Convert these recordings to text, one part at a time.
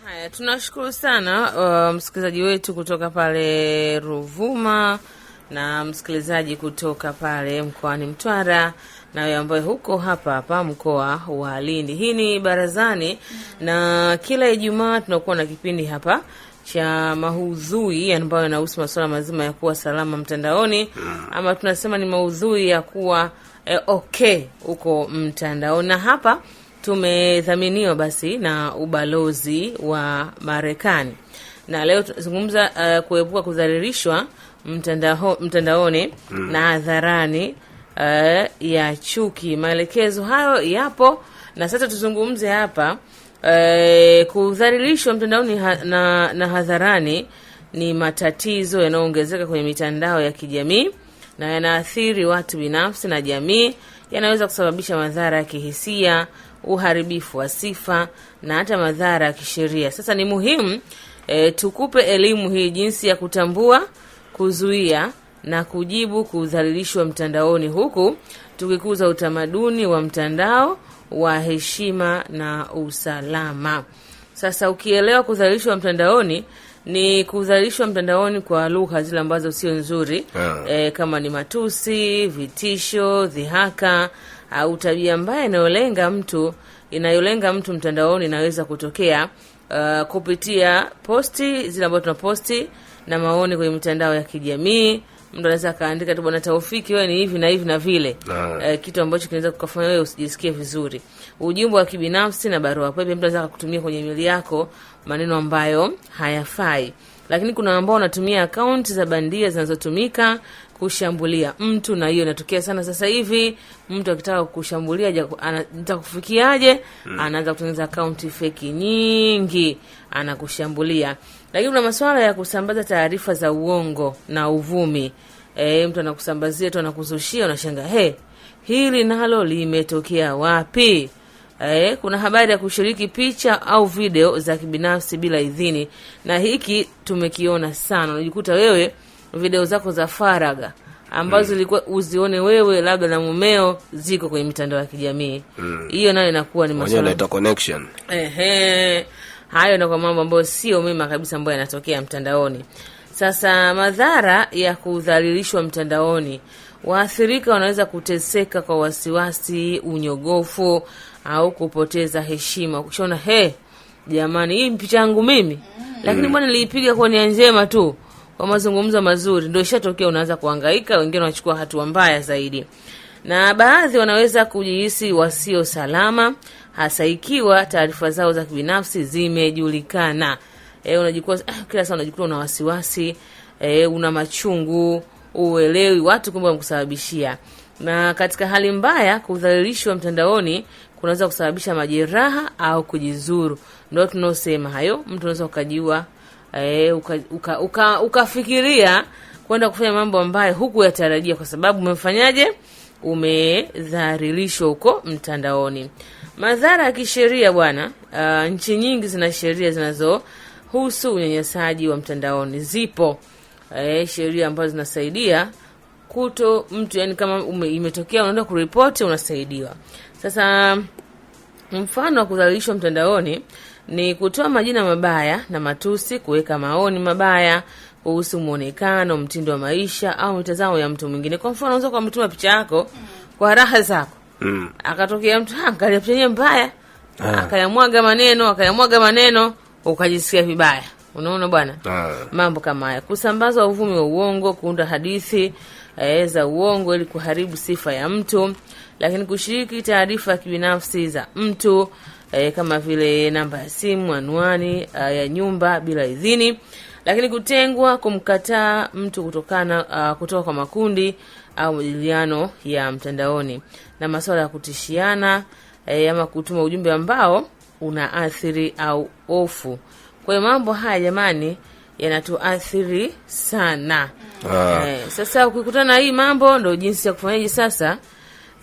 Haya, tunashukuru sana msikilizaji wetu kutoka pale Ruvuma na msikilizaji kutoka pale mkoani Mtwara na wewe ambaye huko hapa mkoa wa Lindi. Hii ni Barazani na kila Ijumaa tunakuwa na kipindi hapa cha maudhui ambayo yanahusu masuala mazima ya kuwa salama mtandaoni, ama tunasema ni maudhui ya kuwa huko mtandaoni. Na hapa tumedhaminiwa basi na ubalozi wa Marekani. Na leo tunazungumza kuepuka kudhalilishwa mtandaoni na hadharani ya chuki. Maelekezo hayo yapo na sasa tuzungumze hapa. Kudhalilishwa mtandaoni na hadharani ni matatizo yanayoongezeka kwenye mitandao ya kijamii na yanaathiri watu binafsi na jamii. Yanaweza kusababisha madhara ya kihisia, uharibifu wa sifa na hata madhara ya kisheria. Sasa ni muhimu tukupe elimu hii, jinsi ya kutambua, kuzuia na kujibu kudhalilishwa mtandaoni, huku tukikuza utamaduni wa mtandao wa heshima na usalama. Sasa ukielewa kudhalilishwa mtandaoni ni kudhalilishwa mtandaoni kwa lugha zile ambazo sio nzuri, kama ni matusi, vitisho, dhihaka au tabia mbaya inayolenga mtu mtandaoni. Inaweza kutokea kupitia posti zile ambazo tunaposti na maoni kwenye mitandao ya kijamii. Mtu anaweza kaandika tu, bwana Taufiki wewe ni hivi na hivi na vile, kitu ambacho kinaweza kukufanya wewe usijisikie vizuri. Ujumbe wa kibinafsi na barua pepe, mtu anaweza kukutumia kwenye email yako maneno ambayo hayafai. Lakini kuna ambao wanatumia akaunti za bandia zinazotumika kushambulia mtu, na hiyo inatokea sana sasa hivi. Mtu akitaka kushambulia nitakufikiaje, anaanza kutengeneza akaunti fake nyingi, anakushambulia. Lakini kuna masuala ya kusambaza taarifa za uongo na uvumi. Mtu anakusambazia tu, anakuzushia, unashangaa hili nalo limetokea wapi? Kuna habari ya kushiriki picha au video za kibinafsi bila idhini, na hiki tumekiona sana. Unajikuta wewe video zako za faragha ambazo zilikuwa uzione wewe labda na mumeo ziko kwenye mitandao ya kijamii. Hiyo nayo inakuwa ni masuala ya connection. Hayo ndio kwa mambo ambayo sio mema kabisa ambayo yanatokea mtandaoni. Sasa madhara ya kudhalilishwa mtandaoni, waathirika wanaweza kuteseka kwa wasiwasi, unyogofu au kupoteza heshima. Ukishona jamani, hii picha yangu mimi, lakini mbona niliipiga kwa nia njema tu, kwa mazungumzo mazuri, ndio ishatokea unaanza kuhangaika. Wengine wanachukua hatua mbaya zaidi, na baadhi wanaweza kujihisi wasio salama, hasa ikiwa taarifa zao za kibinafsi zimejulikana. Unajikuwa kila saa unajikuta una wasiwasi, una machungu, uelewi watu kumbe wamkusababishia. Na katika hali mbaya, kudhalilishwa mtandaoni kunaweza kusababisha majeraha au kujizuru. Ndio tunaosema hayo, mtu anaweza ukajiua, ukafikiria kwenda kufanya mambo ambayo hukuyatarajia kwa sababu umemfanyaje? Umedhalilishwa huko mtandaoni. Madhara ya kisheria bwana, nchi nyingi zina sheria zinazohusu unyanyasaji wa mtandaoni. Zipo sheria ambazo zinasaidia mtu, yani kama imetokea unaenda kuripoti, unasaidiwa. Sasa mfano wa kudhalilishwa mtandaoni ni kutoa majina mabaya na matusi, kuweka maoni mabaya kuhusu muonekano, mtindo wa maisha au mitazamo ya mtu mwingine. Kwa mfano unaweza kumtuma picha yako kwa raha zako, akatokea mtu angalia picha mbaya, akayamwaga maneno ukajisikia vibaya. Unaona bwana, mambo kama haya. Kusambaza uvumi wa uongo, kuunda hadithi za uongo ili kuharibu sifa ya mtu. Lakini kushiriki taarifa ya kibinafsi za mtu, kama vile namba ya simu, anwani ya nyumba bila idhini. Lakini kutengwa, kumkataa mtu kutoka kwa makundi au majadiliano ya mtandaoni. Na masuala ya kutishiana, ama kutuma ujumbe ambao unaathiri au hofu. Kwa hiyo mambo haya jamani yanatuathiri sana. Sasa ukikutana hii mambo, ndio jinsi ya kufanyaje sasa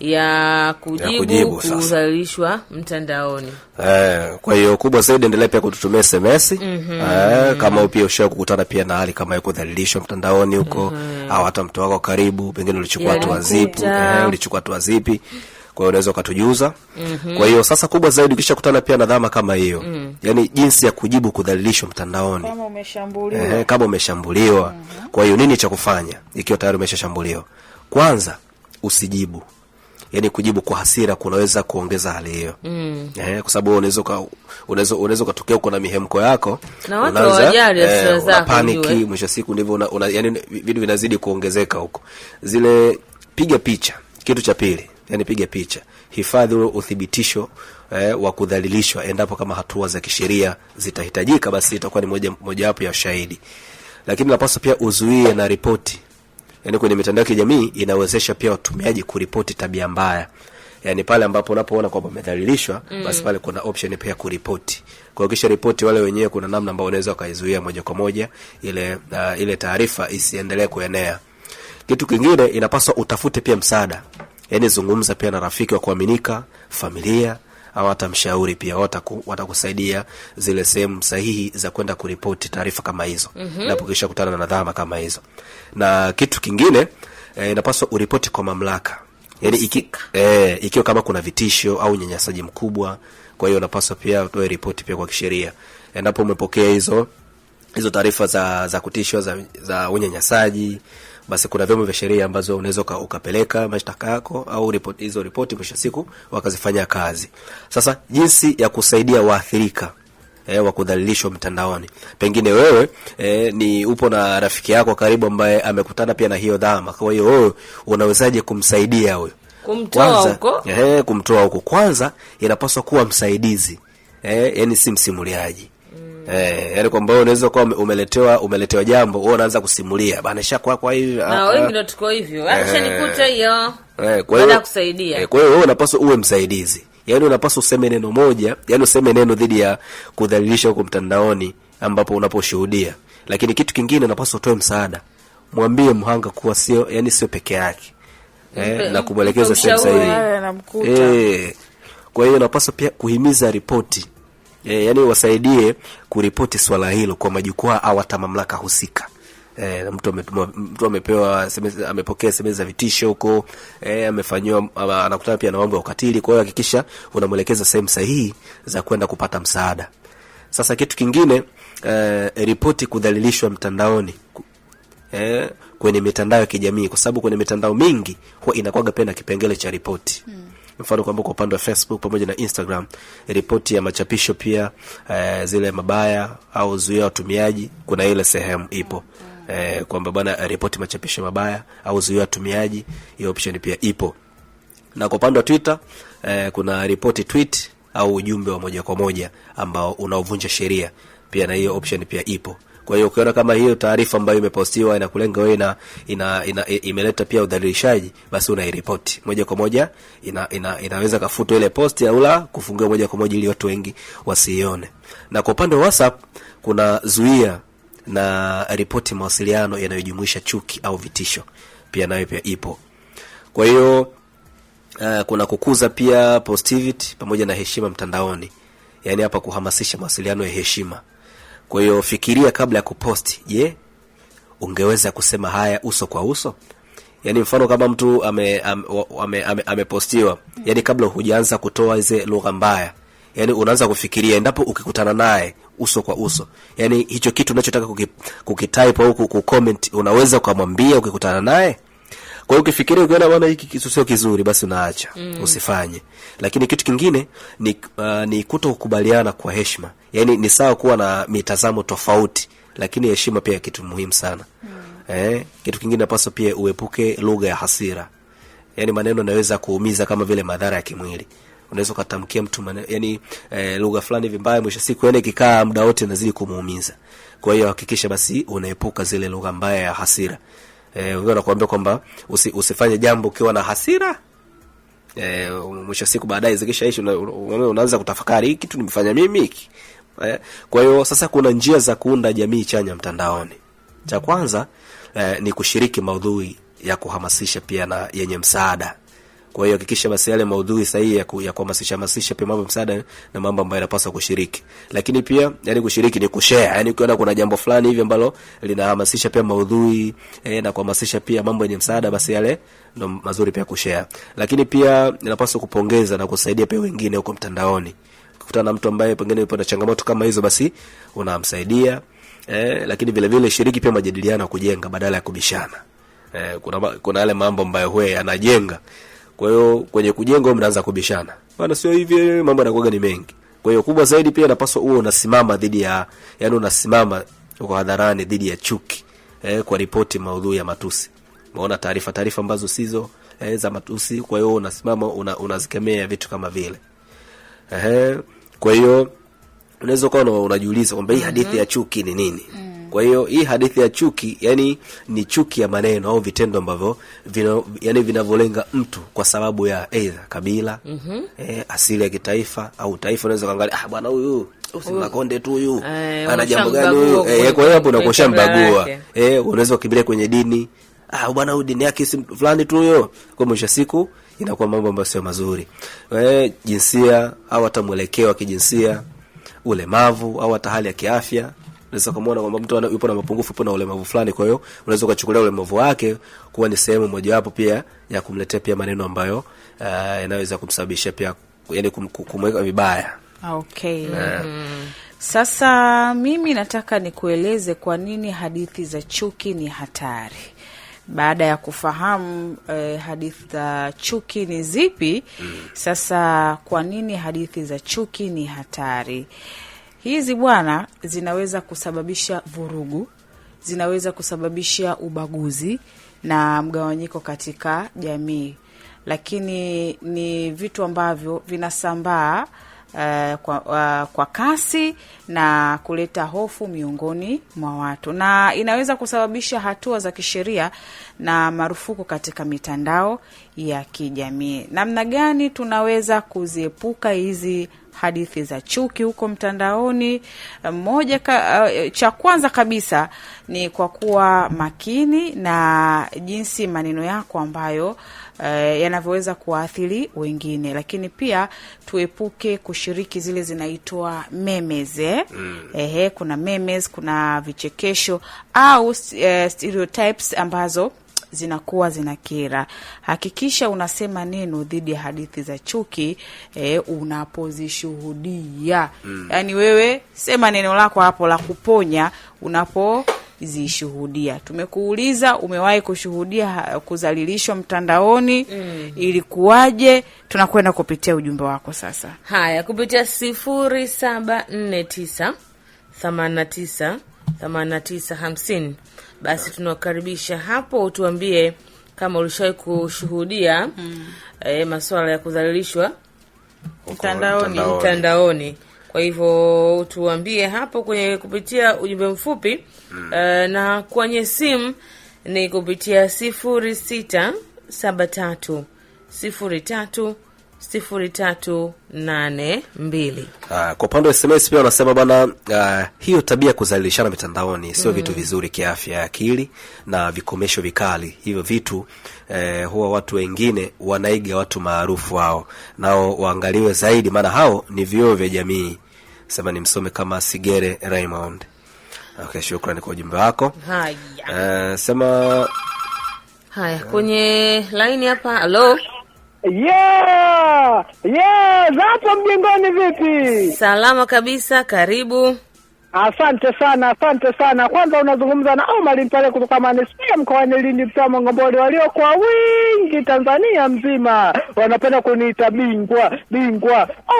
ya kujibu kudhalilishwa mtandaoni. Kwa hiyo kubwa zaidi, endelea pia kututumia SMS. Kama pia ushawahi kukutana pia na hali kama ya kudhalilishwa mtandaoni huko, au hata mtu wako karibu pengine ulichukua hatua zipi, Kwa hiyo unaweza ukatujuza. Kwa hiyo sasa kubwa zaidi ukishakutana pia na dhama kama hiyo, yani jinsi ya kujibu kudhalilishwa mtandaoni kama umeshambuliwa. Kwa hiyo nini cha kufanya ikiwa tayari umeshashambuliwa? Kwanza usijibu. Yani kujibu kwa hasira kunaweza kuongeza hali hiyo. Kwa sababu unaweza kutokea uko na mihemko yako na watu hawajali hasira zako, paniki, mwisho siku ndivyo yani vitu vinazidi kuongezeka huko. Zile piga picha. Kitu cha pili, yani piga picha. Hifadhi ule uthibitisho wa kudhalilishwa, endapo kama hatua za kisheria zitahitajika, basi itakuwa ni moja wapo ya shahidi. Lakini napaswa pia uzuie na ripoti. Yani kwenye mitandao ya kijamii inawezesha pia watumiaji kuripoti tabia mbaya. Yani pale ambapo unapoona kwamba umedhalilishwa, basi pale kuna option pia kuripoti. Kwa kisha ripoti, wale wenyewe kuna namna ambayo unaweza kaizuia moja kwa moja ile taarifa isiendelee kuenea. Kitu kingine, inapaswa utafute pia msaada. Yani zungumza pia na rafiki wa kuaminika, familia au hata mshauri pia, watakusaidia zile sehemu sahihi za kwenda kuripoti taarifa kama hizo unapokisha kutana na dhama kama hizo. Na kitu kingine, inapaswa uripoti kwa mamlaka. Yani ikiwa kama kuna vitisho au unyanyasaji mkubwa, kwa hiyo unapaswa pia utoe ripoti pia kwa kisheria. Endapo umepokea hizo taarifa za kutishwa za unyanyasaji, basi kuna vyombo vya sheria ambazo unaweza ukapeleka mashtaka yako au hizo ripoti, mwisho siku wakazifanya kazi. Sasa jinsi ya kusaidia waathirika wa kudhalilishwa mtandaoni. Pengine wewe ni upo na rafiki yako karibu ambaye amekutana pia na hiyo dhama. Kwa hiyo wewe unawezaje kumsaidia huyo? Kumtoa huko. Kwanza inapaswa kuwa msaidizi. Yani si msimuliaji. Yani kwamba unaweza kuwa umeletewa jambo, wewe unaanza kusimulia. Bana kwa hivi. Na wengi ndio tuko hivyo. Acha nikuta hiyo. Baada kusaidia. Kwa hiyo wewe unapaswa uwe msaidizi. Yani unapaswa useme neno moja, yani useme neno dhidi ya kudhalilisha huko mtandaoni ambapo unaposhuhudia. Lakini kitu kingine, unapaswa utoe msaada. Mwambie mhanga kuwa sio peke yake. Na kumwelekeza sehemu sahihi. Kwa hiyo unapaswa pia kuhimiza ripoti. Yani wasaidie kuripoti swala hilo kwa majukwaa au hata mamlaka husika. Mtu amepokea SMS za vitisho huko, amefanywa, anakutana pia na mambo ya ukatili. Kwa hiyo hakikisha unamwelekeza sehemu sahihi za kwenda kupata msaada. Sasa kitu kingine, ripoti kudhalilishwa mtandaoni kwenye mitandao ya kijamii, kwa sababu kwenye mitandao mingi huwa inakuwa pia na kipengele cha ripoti. Mfano kwamba kwa upande wa Facebook pamoja na Instagram, ripoti ya machapisho pia zile mabaya au zuia watumiaji, kuna ile sehemu ipo. Kwamba bwana ripoti machapisho mabaya au zuia watumiaji, hiyo option pia ipo. Na kwa upande wa Twitter kuna ripoti tweet au ujumbe wa moja kwa moja ambao unaovunja sheria, pia na hiyo option pia ipo. Kwa hiyo ukiona kama hiyo taarifa ambayo imepostiwa inakulenga wewe na imeleta pia udhalilishaji, basi unairipoti moja kwa moja. Inaweza kafutwa ile post au la kufungiwa moja kwa moja ili watu wengi wasione. Na kwa upande wa WhatsApp kuna zuia na ripoti mawasiliano yanayojumuisha chuki au vitisho, pia nayo pia ipo. Kwa hiyo kuna kukuza pia positivity pamoja na heshima mtandaoni. Yani hapa kuhamasisha mawasiliano ya heshima. Kwa hiyo fikiria kabla ya kuposti. Je, ungeweza kusema haya uso kwa uso? Yani mfano kama mtu amepostiwa, yani kabla hujaanza kutoa hizo lugha mbaya, yani unaanza kufikiria endapo ukikutana naye uso kwa uso, yani hicho kitu unachotaka kukitype au kucomment, unaweza kumwambia ukikutana naye. Kwa hiyo ukifikiria ukiona bwana hiki kitu sio kizuri, basi unaacha, usifanye. Lakini kitu kingine ni kutokubaliana kwa heshima. Yani ni sawa kuwa na mitazamo tofauti, lakini heshima pia kitu muhimu sana. Kitu kingine napaswa pia uepuke lugha ya hasira. Yani maneno yanaweza kuumiza kama vile madhara ya kimwili. Unaweza kutamkia mtu yani lugha fulani vibaya, mwisho siku yani kikaa muda wote inazidi kumuumiza. Kwa hiyo hakikisha basi unaepuka zile lugha mbaya ya hasira. Wewe nakuambia kwamba usifanye jambo ukiwa na hasira. Mwisho siku baadaye zikishaisha unaanza kutafakari, hiki kitu nimefanya mimi hiki. Kwa hiyo sasa kuna njia za kuunda jamii chanya mtandaoni. Cha kwanza ni kushiriki maudhui ya kuhamasisha pia na yenye msaada. Kwa hiyo hakikisha basi yale maudhui sahihi ya kuhamasisha pia mambo msaada na mambo ambayo yanapaswa kushiriki. Lakini pia yani kushiriki ni kushare, yani ukiona kuna jambo fulani hivi ambalo linahamasisha pia maudhui na kuhamasisha pia mambo yenye msaada, basi yale ndo mazuri pia kushare. Lakini pia inapaswa kupongeza na kusaidia pia wengine huko mtandaoni. Kukutana na mtu ambaye pengine yupo na changamoto kama hizo, basi unamsaidia. Lakini vile vile shiriki pia majadiliano kujenga badala ya kubishana. Kuna yale mambo ambayo huwa yanajenga. Kwa hiyo kwenye kujenga mnaanza kubishana. Bwana sio hivi, mambo yanakuwa ni mengi. Kwa hiyo kubwa zaidi pia inapaswa uwe unasimama dhidi ya, yani unasimama kwa hadharani dhidi ya chuki. Kwa ripoti maudhui ya matusi. Unaona taarifa ambazo sizo za matusi, kwa hiyo unasimama unazikemea vitu kama vile. Kwa hiyo unaweza kuwa unajiuliza kwamba hii hadithi ya chuki ni nini? Kwa hiyo hii hadithi ya chuki yani ni chuki ya maneno au vitendo ambavyo vinavolenga mtu kwa sababu ya aidha kabila, asili ya kitaifa au taifa. Unaweza kuangalia bwana huyu Makonde tu huyu ana jambo gani huyu? Kwa hiyo hapo unakuwa mbagua. Unaweza kukimbilia kwenye dini. Bwana huyu dini yake si fulani tu huyo. Kwa mwisho siku inakuwa mambo ambayo sio mazuri. Jinsia au hata mwelekeo wa kijinsia, ulemavu au hata hali ya kiafya. Unaweza kumuona kwamba mtu yupo na mapungufu, yupo na ulemavu fulani, kwa hiyo unaweza kuchukulia ulemavu wake kuwa ni sehemu moja wapo pia ya kumletea pia maneno ambayo yanaweza kumsababisha pia yani kumweka vibaya. Okay. Sasa mimi nataka nikueleze kwa nini hadithi za chuki ni hatari. Baada ya kufahamu hadithi za chuki ni zipi, sasa kwa nini hadithi za chuki ni hatari? Hizi bwana zinaweza kusababisha vurugu, zinaweza kusababisha ubaguzi na mgawanyiko katika jamii. Lakini ni vitu ambavyo vinasambaa kwa kasi na kuleta hofu miongoni mwa watu, na inaweza kusababisha hatua za kisheria na marufuku katika mitandao ya kijamii. Namna gani tunaweza kuziepuka hizi hadithi za chuki huko mtandaoni? Cha kwanza kabisa ni kwa kuwa makini na jinsi maneno yako ambayo yanavyoweza kuathiri wengine. Lakini pia tuepuke kushiriki zile zinaitwa memes. Kuna memes, kuna vichekesho au stereotypes ambazo zinakuwa zinakera. Hakikisha unasema neno dhidi ya hadithi za chuki unapozishuhudia. Yani wewe sema neno lako hapo la kuponya unapozishuhudia. Tumekuuliza umewahi kushuhudia kudhalilishwa mtandaoni? Ilikuwaje? Tunakwenda kupitia ujumbe wako sasa. Haya, kupitia 0749 89 8950. Basi tunakaribisha hapo, utuambie kama ulishawahi kushuhudia masuala ya kudhalilishwa mtandaoni. Kwa hivyo tuambie hapo kwenye kupitia ujumbe mfupi na kwenye simu ni kupitia 0673 03 0382. Kwa upande wa SMS pia wanasema bana, hiyo tabia kuzalilishana mitandoni sio vitu vizuri kiafya ya akili na vikomesho vikali. Hivyo vitu huwa watu wengine wanaiga watu maarufu wao, nao waangaliwe zaidi, maana hao ni vioo vya jamii. Sema ni msome kama Sigere Raymond. Okay, shukrani kwa ujumbe wako. Haya, kwenye line hapa. Hello. Zapo mjengoni vipi? Salama kabisa, karibu. Asante sana. Kwanza unazungumza na Omar Mpale kutoka Manispaa mkoani Lindi, mtaa Ngombole, walio kwa wingi Tanzania mzima wanapenda kuniita bingwa.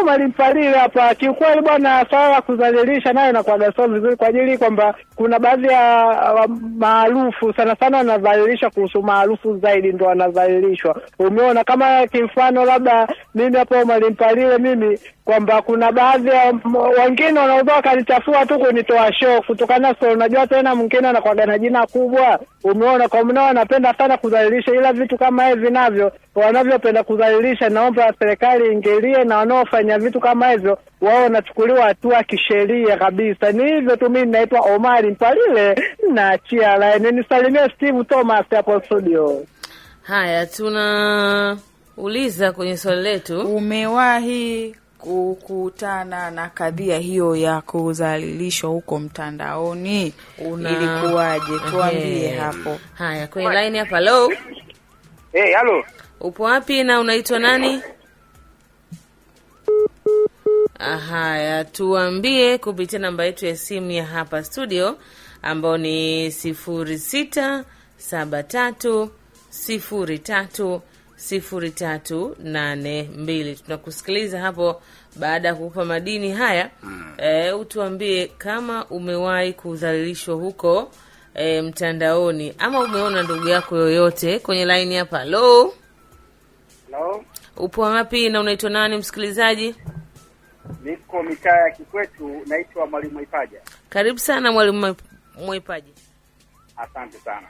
Omar Mpale hapa. Kiukweli bwana, swala kudhalilisha nayo na kwa sio vizuri, kwa ajili kwamba kuna baadhi ya maarufu sana wanadhalilisha kuhusu maarufu zaidi, ndo wanadhalilishwa. Umeona kama kimfano labda mimi hapo Omar Mpale, mimi kwamba kuna baadhi ya wengine wanaozoa kanichafua tu kunitoa show kutokana sio, unajua tena mwingine anakuwa na jina kubwa. Umeona kwa mnao anapenda sana kudhalilisha, ila vitu kama hivi navyo wanavyopenda kudhalilisha, naomba serikali ingilie na wanaofanya vitu kama hivyo wao wanachukuliwa hatua kisheria kabisa. Ni hivyo tu. Mimi naitwa Omar Mpalile, naachia line. Nisalimie Steve Thomas hapo studio. Haya, tuna Uliza kwenye swali letu. Umewahi kukutana na kadhia hiyo ya kudhalilishwa huko mtandaoni? Ilikuwaje? Tuambie hapo. Haya, kwenye line hapa. Hello. Halo. Upo wapi na unaitwa nani? Haya, tuambie kupitia namba yetu ya simu ya hapa studio ambao ni 0673030382. Tunakusikiliza hapo baada ya kukupa madini haya. Utuambie kama umewahi kudhalilishwa huko mtandaoni ama umeona ndugu yako yoyote kwenye line hapa. Hello. Hello. Upo wapi na unaitwa nani msikilizaji? Niko mitaa ya Kikwetu, naitwa Mwalimu Mwaipaja. Karibu sana Mwalimu Mwaipaja. Asante sana.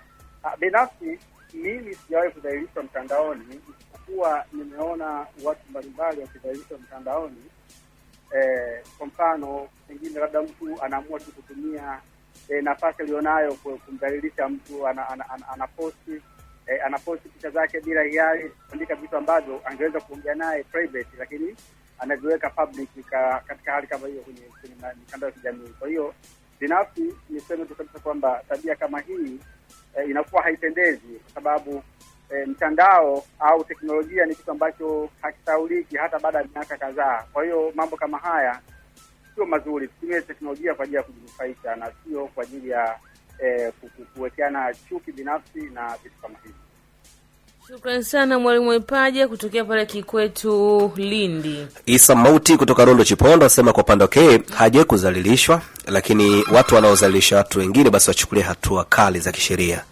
Binafsi mimi sijawahi kudhalilishwa mtandaoni, isipokuwa nimeona watu mbalimbali wakidhalilishwa mtandaoni. Kwa mfano, pengine labda mtu anaamua tu kutumia nafasi alionayo kumdhalilisha mtu, anaposti picha zake bila hiari, kuandika vitu ambavyo angeweza kuongea naye private, lakini anaviweka public katika hali kama hiyo kwenye mitandao ya kijamii. Kwa hiyo binafsi niseme tu kabisa kwamba tabia kama hii inakuwa haipendezi, kwa sababu mtandao au teknolojia ni kitu ambacho hakisahauliki hata baada ya miaka kadhaa. Kwa hiyo mambo kama haya sio mazuri. Tutumie teknolojia kwa ajili ya kujinufaisha na sio kwa ajili ya kuwekeana chuki binafsi na vitu kama hivi. Shukrani sana Mwalimu Mwaipaja kutokea pale Kikwetu Lindi. Isa Mauti kutoka Rondo Chipondo asema kwa upande wake hajawahi kudhalilishwa, lakini watu wanaodhalilisha watu wengine basi wachukulie hatua kali za kisheria.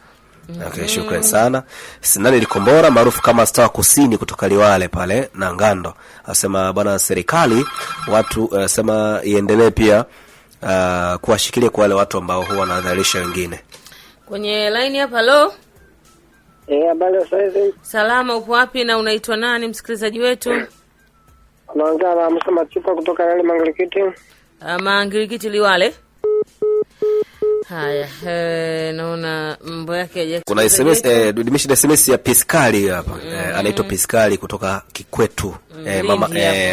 Okay, shukrani sana. Sinani Likombora maarufu kama Star Kusini kutoka Liwale pale na Ngando asema bwana, serikali watu asema iendelee pia kuwashikilia kwa wale watu ambao huwa wanadhalilisha wengine. Kwenye line hapa. Hello. Habari sasa. Salama, upo wapi na unaitwa nani msikilizaji wetu? Naongea na Msoma Chupa kutoka yale Mangirikiti. Mangirikiti Liwale. Haya, naona mambo yake haja. Kuna SMS dimisha SMS ya Piskali hapa. Anaitwa Piskali kutoka Kikwetu.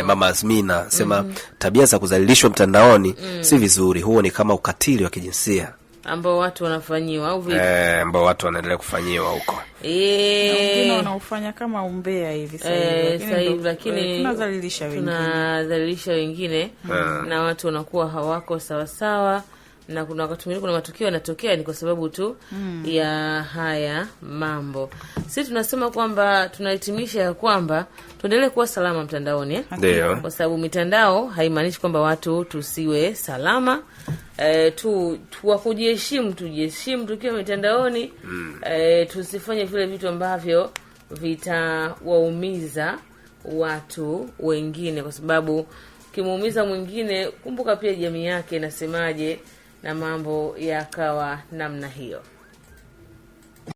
Mama Azmina sema tabia za kudhalilishwa mtandaoni si vizuri. Huo ni kama ukatili wa kijinsia ambao watu wanafanyiwa au vipi? Ambao watu wanaendelea kufanyiwa huko. Wengine wanaufanya kama umbea hivi sasa hivi, lakini tunadhalilisha wengine na watu wanakuwa hawako sawa sawa, na kuna wakati mwingine kuna matukio yanatokea ni kwa sababu tu ya haya mambo. Sisi tunasema kwamba tunahitimisha ya kwamba tuendelee kuwa salama mtandaoni, Ndio. Kwa sababu mitandao haimaanishi kwamba watu tusiwe salama. Tujiheshimu tukiwa mitandaoni. Tusifanye vile vitu ambavyo vitawaumiza watu wengine, kwa sababu kimuumiza mwingine, kumbuka pia jamii yake inasemaje, na mambo yakawa namna hiyo.